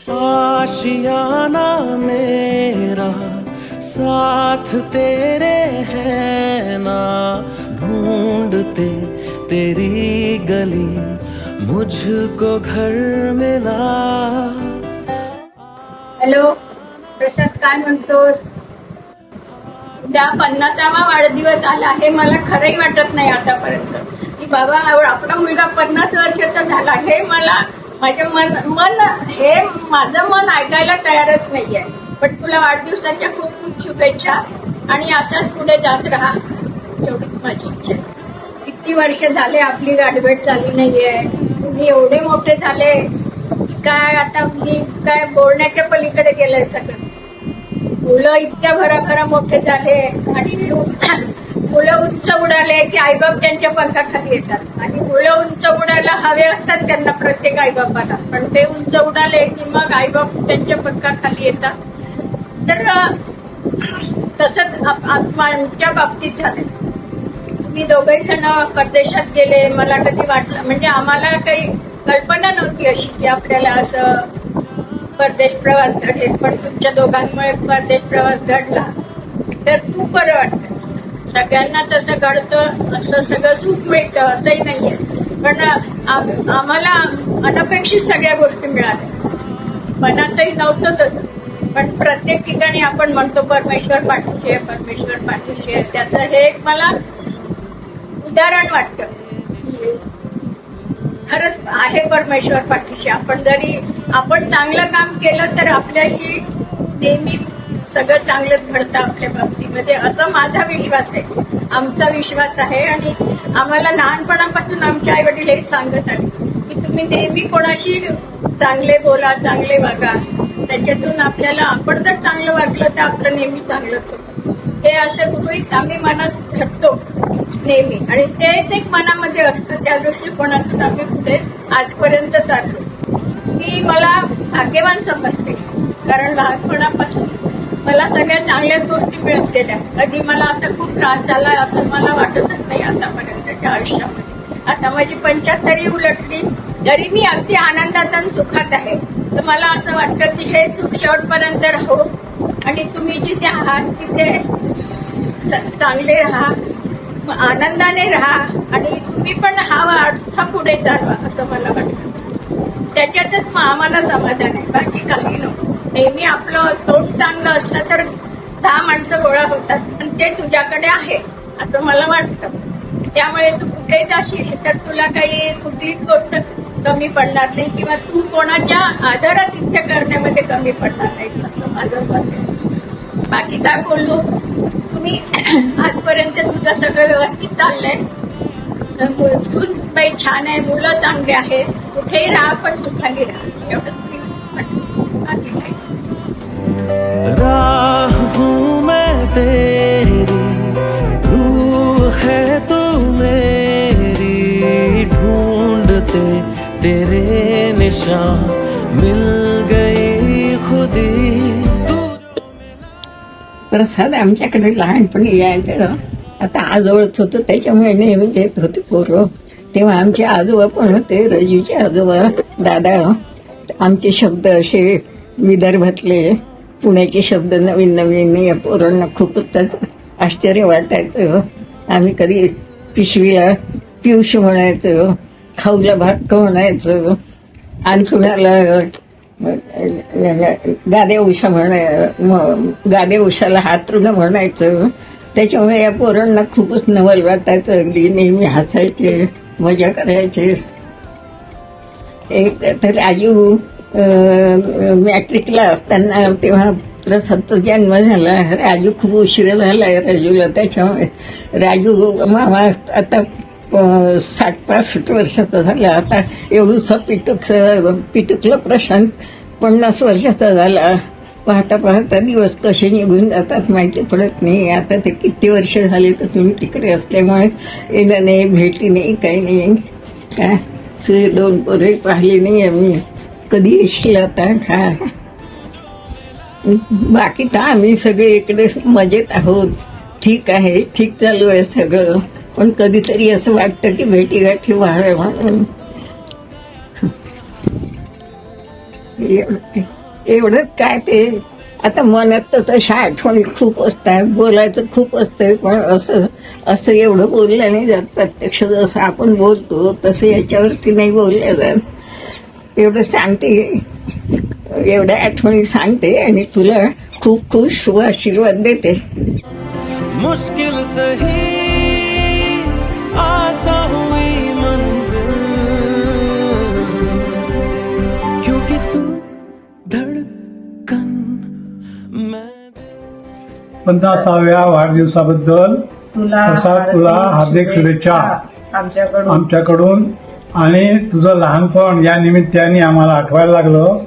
आशियाना मेरा साथ तेरे है ना, ढूंढते तेरी गली मुझको घर मिला. हॅलो प्रसाद, काय म्हणतोस? उद्या 50वा वाढदिवस आला हे मला खरंही वाटत नाही आतापर्यंत की बाबा आपला मुलगा 50 वर्षाचा झाला. हे मला माझे माझं मन ऐकायला तयारच नाहीये. पण तुला वाढदिवसाच्या खूप खूप शुभेच्छा आणि असाच पुढे जात राहा, एवढीच माझी इच्छा. किती वर्ष झाले आपली गाठभेट झाली नाहीये. तुम्ही एवढे मोठे झाले की काय आता मी काय बोलण्याच्या पलीकडे गेलंय सगळं. मुलं इतक्या भराभरा मोठे झाले आणि मुलं उंच उडाले की आईबाप त्यांच्या पंखाखाली येतात आणि मुलं उंच उडायला हवे असतात त्यांना प्रत्येक आईबापाला, पण ते उंच उडाले की मग आईबाप त्यांच्या पंखाखाली येतात. तर तसंच आमच्या बाबतीत झालं. तुम्ही दोघेही जण परदेशात गेले. मला कधी वाटलं, म्हणजे आम्हाला काही कल्पना नव्हती अशी की आपल्याला असं परदेश प्रवास घडेल, पण तुमच्या दोघांमुळे परदेश प्रवास घडला तर खूप बरं वाटतं. सगळ्यांना तसं घडतं, असं सगळं सुख मिळतं असंही नाहीये, पण आम्हाला अनपेक्षित सगळ्या गोष्टी मिळाल्या. मनातही नव्हतं तसं, पण प्रत्येक ठिकाणी आपण म्हणतो परमेश्वर पाठीशी आहे, परमेश्वर पाठीशी आहे. त्याचं हे एक मला उदाहरण वाटतं. खरंच आहे परमेश्वर पाठीशी. आपण चांगलं काम केलं तर आपल्याशी नेहमी सगळं चांगलंच घडतं आपल्या बाबतीमध्ये, असं माझा विश्वास आहे, आमचा विश्वास आहे. आणि आम्हाला लहानपणापासून आमचे आई वडील हे सांगत आहेत की तुम्ही नेहमी कोणाशी चांगले बोला, चांगले वागा. त्याच्यातून आपल्याला, आपण जर चांगलं वागलं तर आपलं नेहमी चांगलंच होतं. हे असे गृहीत आम्ही मनात घडतो नेहमी, आणि तेच एक मनामध्ये असतं. त्या दृष्टिकोनातून आम्ही पुढे आजपर्यंत चाललो. मी मला भाग्यवान समजते, कारण लहानपणापासून मला सगळ्या चांगल्याच गोष्टी मिळत गेल्या. कधी मला असं खूप त्रास झाला असं मला वाटतच नाही आतापर्यंतच्या आयुष्यामध्ये. आता माझी 75 उलटली जरी मी अगदी आनंदात आणि सुखात आहे, तर मला असं वाटतं की हे सुख शेवटपर्यंत राहो आणि तुम्ही जिथे आहात तिथे चांगले राहा, आनंदाने राहा आणि तुम्ही पण हा वारसा पुढे चालवा असं मला वाटतं. त्याच्यातच आम्हाला समाधान आहे, बाकी काही नको. नेहमी आपलं तोंड चांगलं असलं तर 10 माणसं गोळा होतात आणि ते तुझ्याकडे आहे असं मला वाटतं. त्यामुळे तू कुठे जाशील तर तुला काही कुठलीच गोष्ट कमी पडणार नाही किंवा तू कोणाच्या आदरातिथ्य करण्यामध्ये कमी पडणार नाहीस असं माझं मत आहे. बाकी काय बोललो, तुम्ही आजपर्यंत तुझं सगळं व्यवस्थित चाललंय. सून बाई छान आहे, मुलं चांगले आहेत, कुठेही राहा पण सुखाने राहा, एवढंच मी म्हणते. बाकी काही राह हूँ मैं तेरी, रूह है तू मेरी, ढूंढते तेरे निशान मिल गई खुदी. प्रसाद आमच्याकडे लहानपणी यायचं. आता आजोळच होतं त्याच्यामुळे नेहमी देत होते पोरं. तेव्हा आमचे आजोबा पण होते, रजूचे आजोबा, दादा. आमचे शब्द असे विदर्भातले पुण्याचे शब्द नवीन नवीन या पोरांना खूपच आश्चर्य वाटायचं. आम्ही कधी पिशवीला पियुष म्हणायचं, खाऊला भात म्हणायचं, आणखुणाला गादे उषा गादे उषाला हातरुण म्हणायचं. त्याच्यामुळे या पोरांना खूपच नवल वाटायचं. अगदी नेहमी हसायचे, मजा करायचे. एक तर राजू मॅट्रिकला असताना तेव्हा प्रसादचा जन्म झाला. राजू खूप उशीर झालाय राजूला, त्याच्यामुळे राजू मामा आता 60-65 वर्षाचा झाला. आता एवढूसा पिटुकला प्रशांत 50 वर्षाचा झाला. पाहता पाहता दिवस कसे निघून जातात माहिती पडत नाही. आता ते किती वर्ष झाले तर तुम्ही तिकडे असल्यामुळे येणं नाही, भेटी नाही, काही नाही. काय तुझे 2 पोरं पाहिली नाही आम्ही. कधी येशील आता? काय बाकी तर आम्ही सगळे इकडे मजेत आहोत. ठीक आहे, ठीक चालू आहे सगळं. पण कधीतरी असं वाटतं की भेटीगाठी व्हाव्या म्हणून. एवढंच काय ते आता मनात तर तशा आठवणी खूप असतात, बोलायचं खूप असतं, पण असं असं एवढं बोललं नाही जात. प्रत्यक्ष जसं आपण बोलतो तसं याच्यावरती नाही बोललं जात. एवढं सांगते, एवढ्या आठवणी सांगते आणि तुला खूप खूप शुभ आशीर्वाद देते. मुश्किल सही आसा हुई मंजिल, क्योंकि तू धड़कन मैं. 50व्या वाढदिवसाबद्दल प्रसाद तुला हार्दिक शुभेच्छा आमच्याकडून. आणि तुझं लहानपण या निमित्ताने आम्हाला आठवायला लागलं.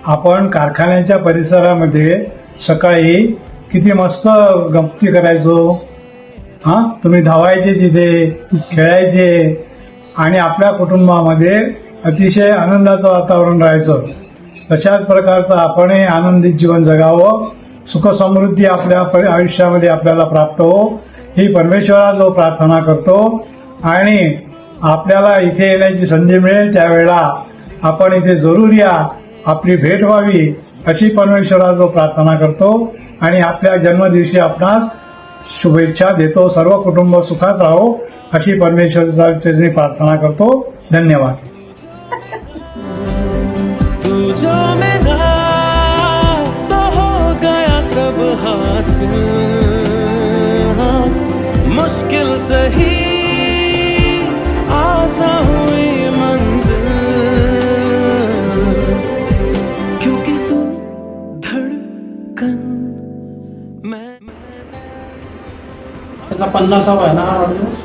आपण कारखान्याच्या परिसरामध्ये सकाळी किती मस्त गमती करायचो. तुम्ही धावायचे, तिथे खेळायचे आणि आपल्या कुटुंबामध्ये अतिशय आनंदाचं वातावरण राहायचं. तशाच प्रकारचं आपणही आनंदित जीवन जगावं, सुखसमृद्धी आपल्या आयुष्यामध्ये आपल्याला प्राप्त हो, ही परमेश्वराजवळ प्रार्थना करतो. आणि आपल्याला इथे येण्याची संधी मिळेल त्यावेळेला आपण इथे जरूर या, आपली भेट व्हावी अशी परमेश्वराजवळ प्रार्थना करतो. आणि आपल्या जन्मदिवशी आपणास शुभेच्छा देतो. सर्व कुटुंब सुखात राहो अशी परमेश्वराची प्रार्थना करतो. धन्यवाद. तू जो मेरा तो हो गया सब हासिल, हाँ, मुश्किल सही आसा हुई मंजिल, क्योंकि तू धड़कन मैं. त्यांना 50वा आहे ना हा वाढदिवस.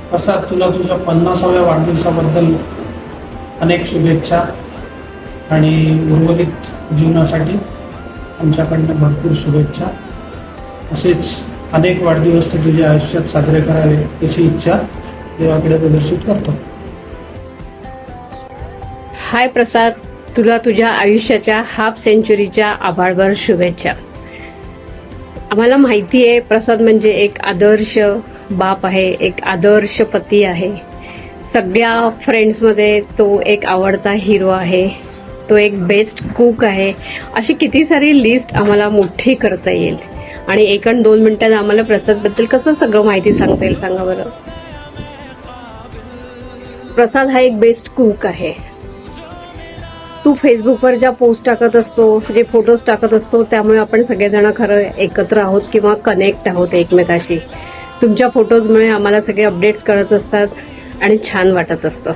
प्रसाद तुला तुझ्या 50व्या वाढदिवसाबद्दल अनेक शुभेच्छा आणि उर्वरित जीवनासाठी आमच्याकडनं भरपूर शुभेच्छा. असेच अनेक वाढदिवस तू तुझ्या आयुष्यात साजरे करावे अशी इच्छा देवाकडे प्रदर्शित करतो. हाय प्रसाद, तुला तुझ्या आयुष्याच्या हाफ सेंचुरीच्या आभाळभर शुभेच्छा. आम्हाला माहिती आहे प्रसाद म्हणजे एक आदर्श बाप आहे, एक आदर्श पती आहे. सगळ्या फ्रेंड्समध्ये तो एक आवडता हिरो आहे, तो एक बेस्ट कुक आहे. अशी किती सारी लिस्ट आम्हाला मोठी करता येईल. आणि 1 आणि 2 मिनिटात आम्हाला प्रसादबद्दल कसं सगळं माहिती सांगता येईल सांगा बरं. प्रसाद हा एक बेस्ट कुक आहे. तू फेसबुकवर ज्या पोस्ट टाकत असतो, जे फोटोज टाकत असतो, त्यामुळे आपण सगळेजण खरं एकत्र आहोत किंवा कनेक्ट आहोत एकमेकाशी. तुमच्या फोटोजमुळे आम्हाला सगळे अपडेट्स कळत असतात आणि छान वाटत असतं.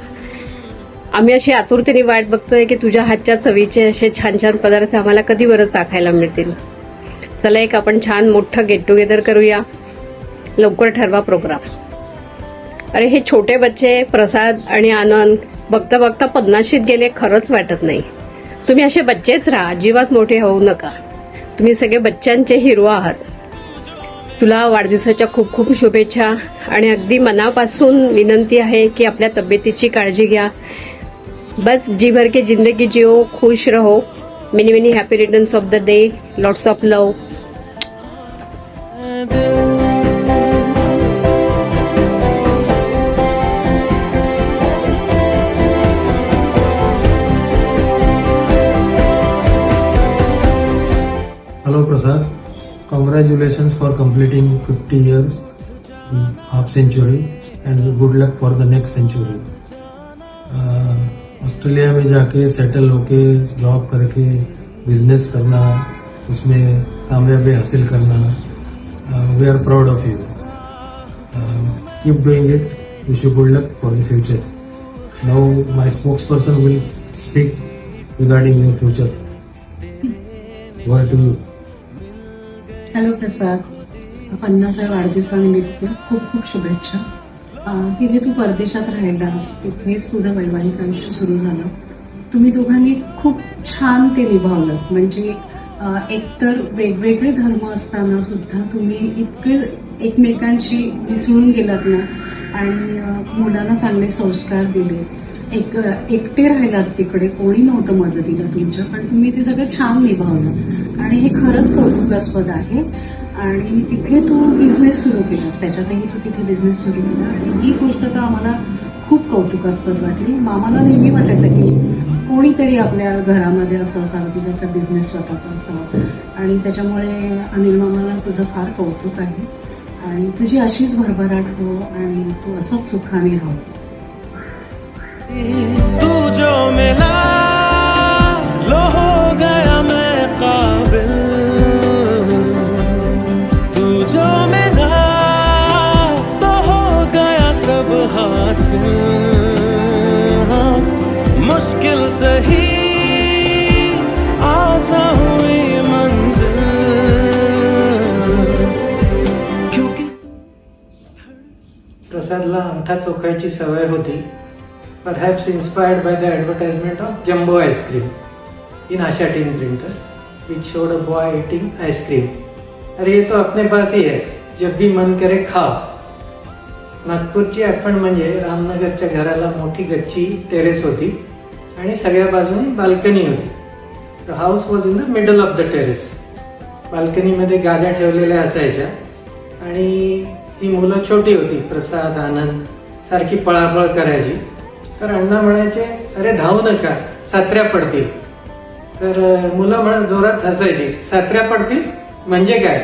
आम्ही अशी आतुरतेने वाट बघतोय की तुझ्या हातच्या चवीचे असे छान छान पदार्थ आम्हाला कधी बरं चाखायला मिळतील. चला एक आपण छान मोठं गेट टुगेदर करूया. लवकर ठरवा प्रोग्राम. अरे हे छोटे बच्चे प्रसाद आणि आनंद बघता बघता 50शीत गेले खरंच वाटत नाही. तुम्ही असे बच्चेच राहा, अजिबात मोठे होऊ नका. तुम्ही सगळे बच्चांचे हिरो आहात. तुला वाढदिवसाच्या खूप खूप शुभेच्छा आणि अगदी मनापासून विनंती आहे की आपल्या तब्येतीची काळजी घ्या. बस जी भर के जिंदगी जियो, खुश रहो. Many many happy returns of the day. Lots of love. Hello Prasad, congratulations for completing 50 years, the half century, and good luck for the next century. Australia में जाके सेटल होके जॉब करके बिजनेस करना, उसमें कामयाबी हासिल करना, we are proud of you. Keep doing it. Wish you good luck for the future. Now my spokesperson will speak regarding your future. Word to you. Hello Prasad, 50व्या वाढदिवसानिमित्त खूप खूप शुभेच्छा. तिथे तू परदेशात राहिलास, तिथेच तुझं वैवाहिक आयुष्य सुरू झालं. तुम्ही दोघांनी खूप छान ते निभावलं. म्हणजे एकतर वेगवेगळे धर्म असताना सुद्धा तुम्ही इतके एकमेकांशी मिसळून गेलात ना आणि मुलांना चांगले संस्कार दिले. एकटे राहिलात तिकडे, कोणी नव्हतं मदतीला तुमच्या, पण तुम्ही ते सगळं छान निभावलं आणि हे खरंच कौतुकास्पद आहे. आणि तिथे तू बिझनेस सुरू केलास, त्याच्यातही तू तिथे बिझनेस सुरू केला आणि ही गोष्ट तर आम्हाला खूप कौतुकास्पद वाटली. मामाला नेहमी वाटायचं की कोणीतरी आपल्या घरामध्ये असं असावं की ज्याचा बिझनेस स्वतःचा असावा. आणि त्याच्यामुळे अनिल मामाला तुझं फार कौतुक आहे आणि तुझी अशीच भरभराट हो आणि तू असंच सुखाने राहो. तू जो मिला लो हो गया मैं काबिल, तू जो मिला तो हो गया सब हासिल. हाँ, मुश्किल सही आसान हुई मंजिल, क्योंकि प्रसादला अंगठा चोखायची सवय होती. perhaps inspired by the advertisement of Jumbo ice cream in Asha tin printers, which showed a boy eating ice cream. अरे ये तो अपने पास ही है, जब भी मन करे खाओ. नागपूरची आठवण म्हणजे रामनगरच्या घराला मोठी गच्ची टेरेस होती आणि सगळ्या बाजूने बाल्कनी होती. The house was in the middle of the terrace. बाल्कनीमध्ये गाद्या ठेवलेल्या असायच्या आणि ही मुलं छोटी होती. प्रसाद, आनंद सारखी पळापळ करायची. तर अण्णा म्हणायचे, अरे धावू नका, सात्र्या पडतील. तर मुलं जोरात हसायची, सात्र्या पडतील म्हणजे काय?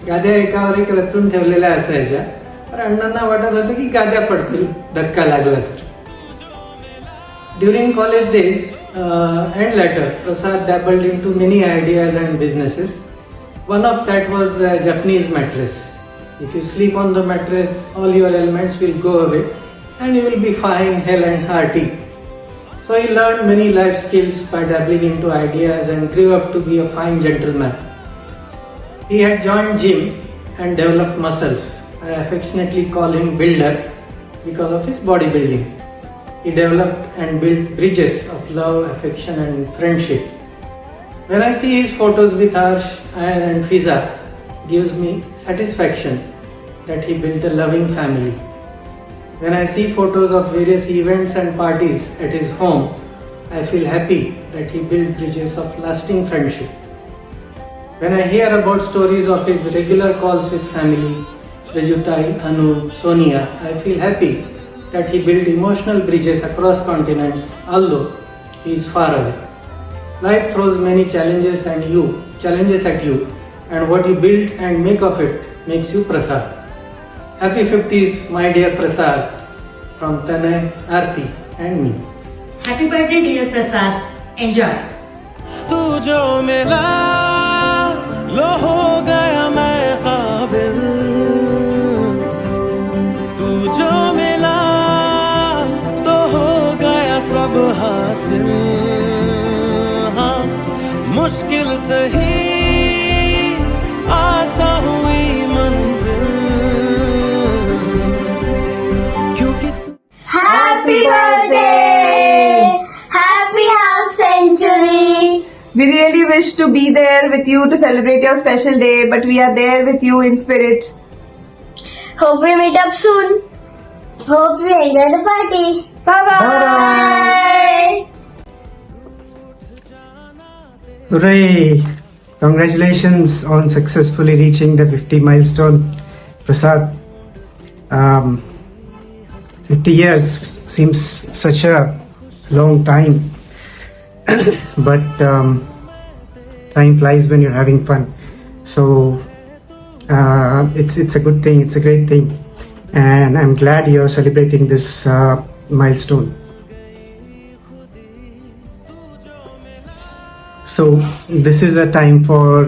गाद्या एकावर एक रचून ठेवलेल्या असायच्या. तर अण्णांना वाटत होतं की गाद्या पडतील धक्का लागला तर. During college days and later Prasad dabbled into many ideas and businesses. One of that was Japanese mattress. If you sleep on the mattress, all your ailments will go away and you will be fine, hale and hearty. So he learned many life skills by dabbling into ideas and grew up to be a fine gentleman. He had joined gym and developed muscles. I affectionately call him Builder because of his bodybuilding. He developed and built bridges of love, affection and friendship. When I see his photos with Harsh and Fiza, gives me satisfaction that he built a loving family. When I see photos of various events and parties at his home, I feel happy that he built bridges of lasting friendship. When I hear about stories of his regular calls with family, Rajutai, Anu, Sonia, I feel happy that he built emotional bridges across continents, although he is far away. Life throws many challenges at you, and what you build and make of it makes you Prasad. Happy 50s, my dear Prasad, from Tanay, Aarti and me. Happy birthday, dear Prasad. Enjoy. तू जो मिला लो हो गया मैं काबिल, तू जो मिला तो हो गया सब हासिल. हाँ, मुश्किल सही आसान हुई मंजिल, क्योंकि Happy birthday! Happy house century! We really wish to be there with you to celebrate your special day, but we are there with you in spirit. Hope we meet up soon. Hope we enjoy the party. Bye-bye! Hooray! Congratulations on successfully reaching the 50 milestone, Prasad. 50 years seems such a long time, but time flies when you're having fun. So it's a good thing, it's a great thing, and I'm glad you're celebrating this milestone. So this is a time for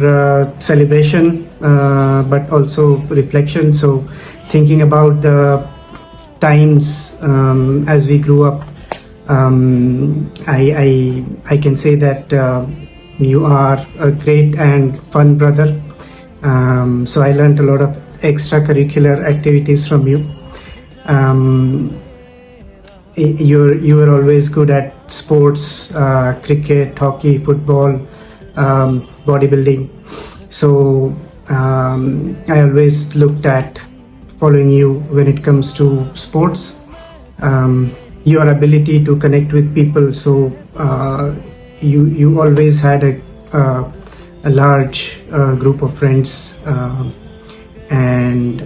celebration, but also reflection. So thinking about the times as we grew up, I can say that you are a great and fun brother. So I learned a lot of extracurricular activities from you. You were always good at sports, cricket, hockey, football, bodybuilding. So I always looked at following you when it comes to sports. Your ability to connect with people. So you always had a large group of friends, and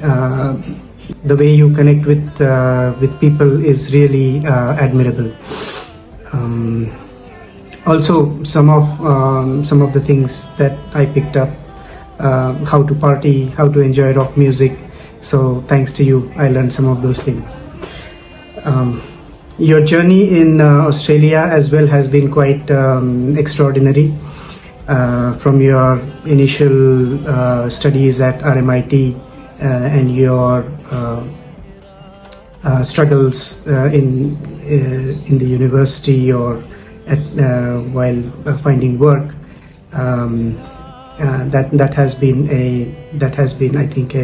the way you connect with people is really admirable. Also, some of the things that I picked up, how to party, how to enjoy rock music. So thanks to you, I learned some of those things. Your journey in Australia as well has been quite extraordinary. From your initial studies at RMIT and your struggles in the university or while finding work, that has been I think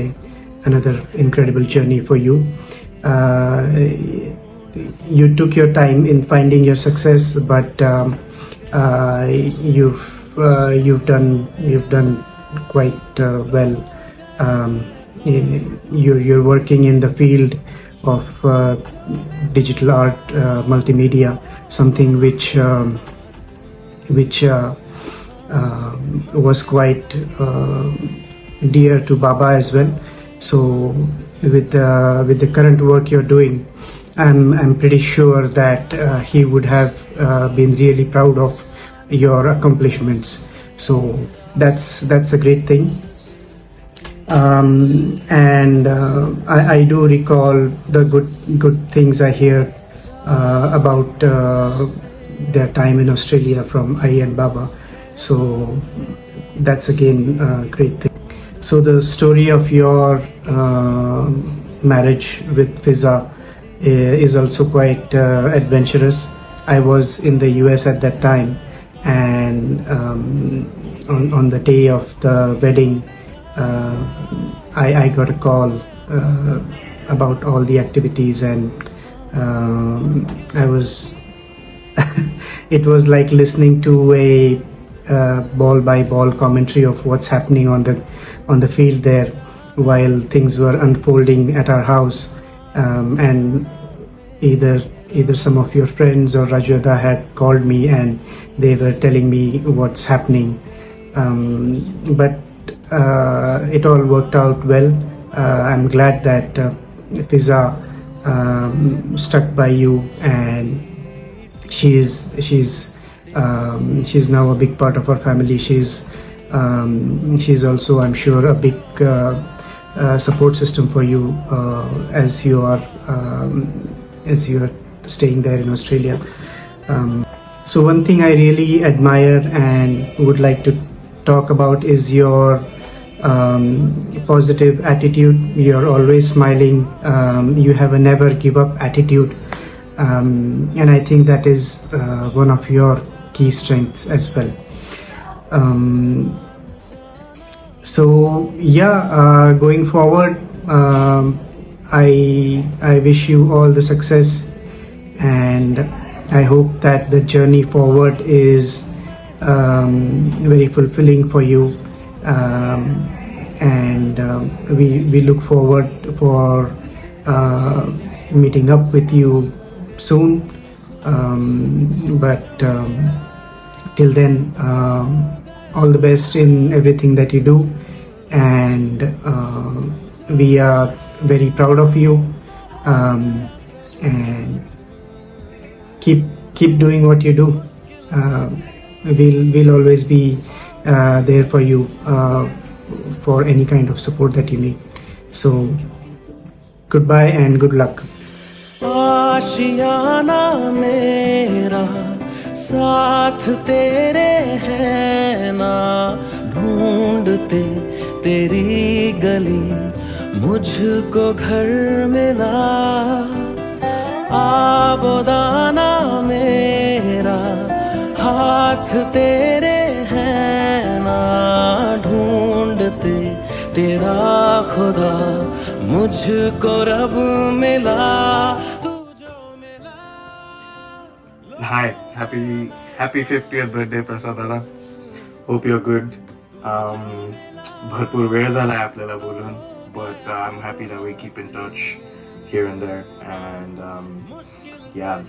another incredible journey for you. You took your time in finding your success, but you've done quite well. You're working in the field of digital art, multimedia, something which was quite dear to Baba as well. So with the current work you're doing, I'm pretty sure that he would have been really proud of your accomplishments. So that's a great thing. And I do recall the good things I hear about their time in Australia from I and Baba. So that's again a great thing. So the story of your marriage with Fiza is also quite adventurous. I was in the US at that time, and on the day of the wedding, I got a call about all the activities, and I was it was like listening to a ball by ball commentary of what's happening on the field there while things were unfolding at our house. And either some of your friends or Rajoda had called me and they were telling me what's happening, but it all worked out well. I'm glad that Fiza stuck by you, and she's now a big part of our family. She's also, I'm sure, a big support system for you as you are staying there in Australia. So one thing I really admire and would like to talk about is your positive attitude. You're always smiling. You have a never give up attitude, and I think that is one of your key strengths as well. So yeah, going forward, I wish you all the success, and I hope that the journey forward is very fulfilling for you, and we look forward for meeting up with you soon. But till then, all the best in everything that you do, and we are very proud of you, and keep doing what you do. We'll always be there for you for any kind of support that you need. So goodbye and good luck. आशियाना मेरा साथ तेरे है ना, ढूंढते तेरी गली मुझको घर मिला। आबोदाना मेरा हाथ तेरे है ना, ढूंढते तेरा खुदा मुझको रब मिला। Hi, happy 50th birthday Prasad Dada. Hope you're good. भरपूर वेळ झालाय आपल्याला बोलून, but I'm happy that we keep in touch here and there, and yeah,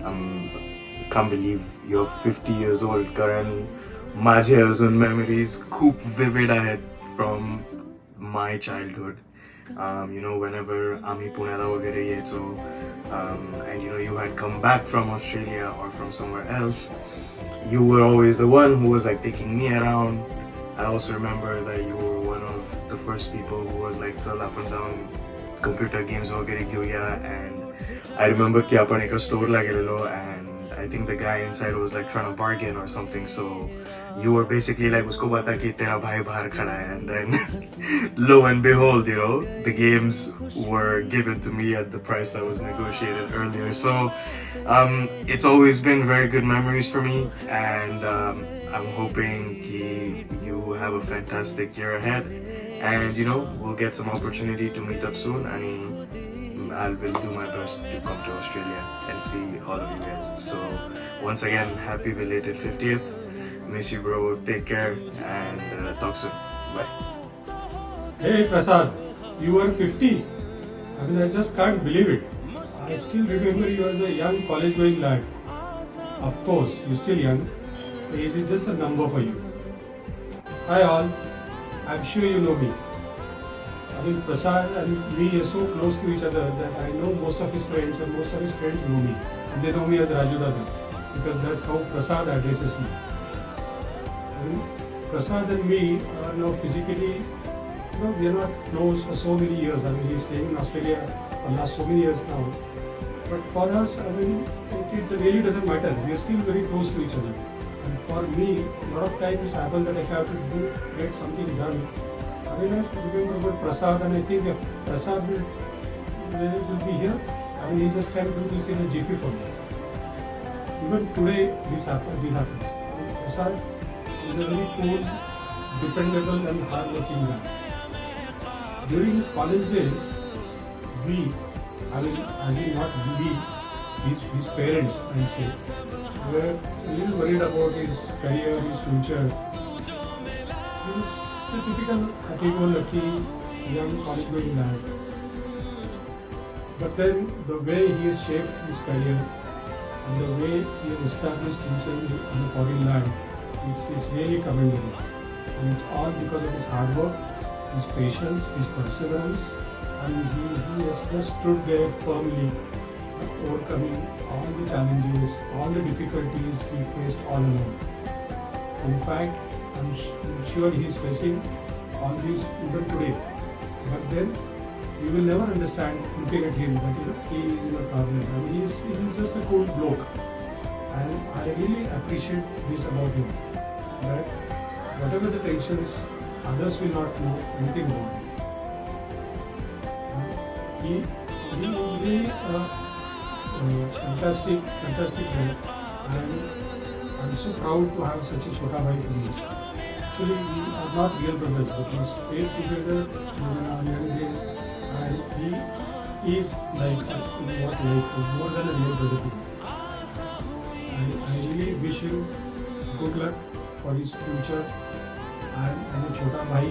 can't believe you're 50 years old. कारण माझे अजून memories खूप vivid आहेत from my childhood. You know, whenever आम्ही पुण्याला वगैरे यायचो, and you know, you had come back from Australia or from somewhere else, you were always the one who was like taking me around. I also remember that you were one of the first people who was like, चल आपण जाऊन computer games वगैरे घेऊया. And I remember की आपण एका store ला गेलेलो and I think the guy inside was like trying to bargain or something. So you were basically like, उसको बता कि तेरा भाई बाहर खड़ा है. And then lo and behold, you know, the games were given to me at the price that was negotiated earlier. So it's always been very good memories for me, and I'm hoping you have a fantastic year ahead, and you know, we'll get some opportunity to meet up soon, and I will do my best to come to Australia and see all of you guys. So once again, happy belated 50th. Miss you, bro. Take care, and talk soon. Bye. Hey Prasad, you were 50. I mean, I just can't believe it. I still remember you as a young college-going lad. Of course, you're still young. Age is just a number for you. Hi all. I'm sure you know me. I mean, Prasad and me are so close to each other that I know most of his friends, and most of his friends know me. And they know me as Raju Dada, because that's how Prasad addresses me. Prasad and me are now physically, you know, we are not close for so many years. I mean, he's staying in Australia for the last so many years now. But for us, I mean, it really doesn't matter. We are still very close to each other. And for me, a lot of times it happens that if I have to get something done, I mean, I remember about Prasad, and I think if Prasad will be here, I mean, he just can do this in a jiffy for me. Even today, this happens. Prasad is a very cool, dependable and hard-working guy. During his college days, his parents, I say, were a little worried about his career, his future. He was a typical happy-go-lucky young college-going lad. But then the way he has shaped his career and the way he has established himself in a foreign land, it's really commendable. And it's all because of his hard work, his patience, his perseverance, and he has just stood there firmly, overcoming all the challenges, all the difficulties he faced all alone. In fact, I'm sure he is facing all these even today. But then you will never understand looking at him that, you know, he is in a problem. I mean, he is just a cool bloke. And I really appreciate this about him, that whatever the tensions, others will not know anything about him. He is really a fantastic guy, and I'm so proud to have such a chota bhai to me. Actually, we are not real brothers, but we stayed together in our young days, and he is like more than a real brother to me. I really wish him good luck for his future, and as a chota bhai,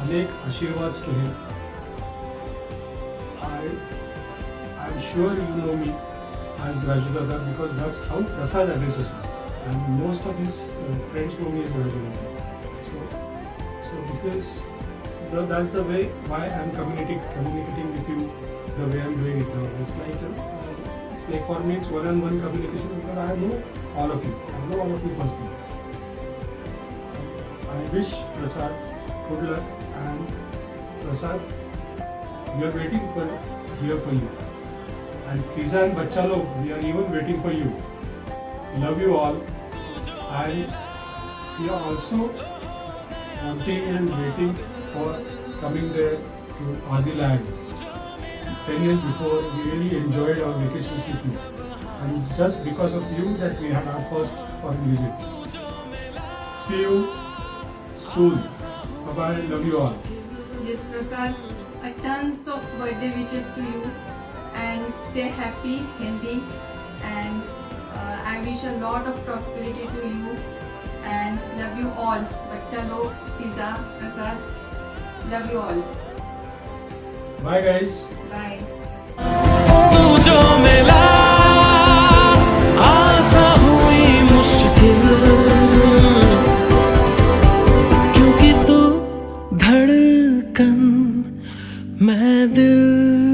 अनेक आशीर्वाद to him. I'm sure you know me as Raju Dada, because that's how Prasad addresses me, and most of his friends know me as Raju Dada. So that's the way why I'm communicating with you the way I'm doing it now. It's like for me it's one-on-one communication, because I know all of you. I know all of you personally. I wish Prasad good luck, and Prasad, we are waiting here for you. And Fiza and Bachcha Log, we are even waiting for you. Love you all. And we are also wanting and waiting for coming there to Aussie land. 10 years before, we really enjoyed our vacations with you. And it's just because of you that we had our first foreign visit. See you soon. Bye-bye. Love you all. Yes, Prasad. Tons of birthday wishes to you, and stay happy, healthy, and I wish a lot of prosperity to you, and love you all. Bachcha Log, Fiza, Prasad, love you all. Bye guys. Bye. तू जो मिला आसा हुई मुश्किल, क्योंकि तू धड़कन मैं दिल